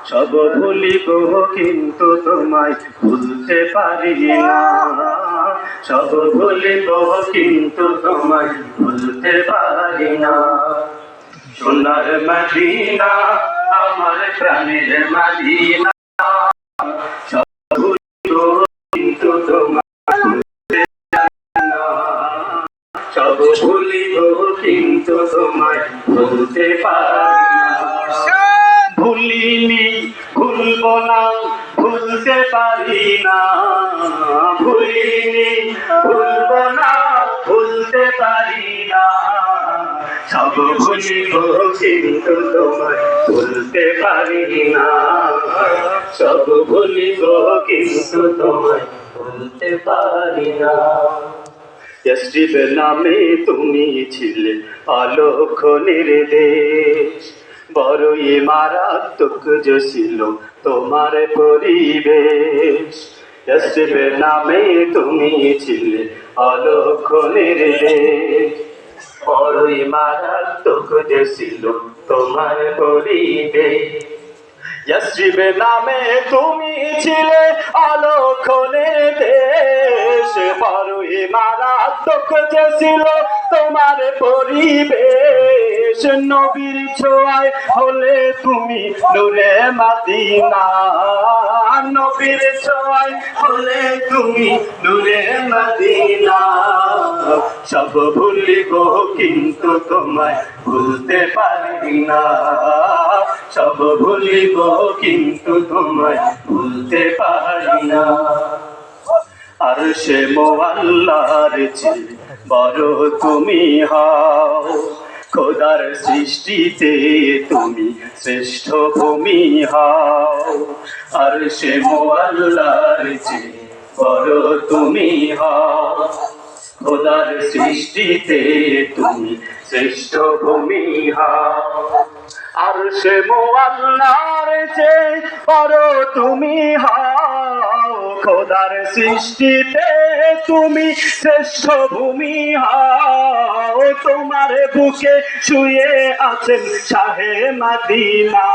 সব ভুলিব কিন্তু তোমায় ভুলতে পারি না। সব ভুলিব কিন্তু তোমায় ভুলতে পারি না। সোনার মদিনা আমার প্রাণের মদিনা, সব ভুলিব কিন্তু তোমায় ভুলতে পারি না। সব ভুলিব কিন্তু তোমায় ভুলতে পারি না। ভুলিনি ভুলব না, ভুলতে পারি না। ভুলিনি ভুলব না, ভুলতে পারি না। সব ভুলিব কিন্তু তোমায় ভুলতে পারি না। সব ভুলিব কিন্তু তোমায় ভুলতে পারি না। ইয়াসরিব নামে তুমি ছিলে আলোক নির্দেশ, বড়ই মারাত্মক যে ছিল তোমার পরিবেশ। ইয়াসরিব নামে তুমি ছিলে আলোক নির্দেশ, বড়ই মারাত্মক যে ছিল তোমার পরিবেশ। ইয়াসরিব নামে তুমি ছিলে আলোকনের দেশ, বড়ই মারাত্মক যে ছিল তোমার পরিবেশ। নবীর ছোঁয়ায় হলে তুমি নূরে মদিনা, নবীর ছোঁয়ায় হলে তুমি নূরে মদিনা। সব ভুলিব কিন্তু তোমায় ভুলতে পারি না। সব ভুলিব কিন্তু তোমায় ভুলতে পারি না। আরশে মুআল্লার চেয়ে বড় তুমি হও, খোদার সৃষ্টিতে তুমি শ্রেষ্ঠ ভূমি হও। আরশে মুআল্লার চেয়ে বড় তুমি হও, খোদার সৃষ্টিতে তুমি শ্রেষ্ঠ ভূমি হও। আরশে মুআল্লার চেয়ে বড় তুমি হও, খোদার সৃষ্টিতে তুমি শ্রেষ্ঠ ভূমি হও। তোমার বুকে শুয়ে আছেন শাহে মদিনা,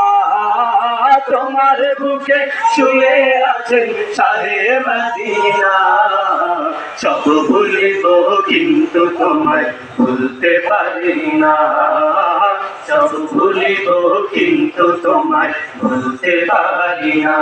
তোমার বুকে শুয়ে আছেন শাহে মদিনা। সব ভুলিব কিন্তু তোমায় ভুলতে পারি না। সব ভুলিব কিন্তু তোমায় ভুলতে পারি না।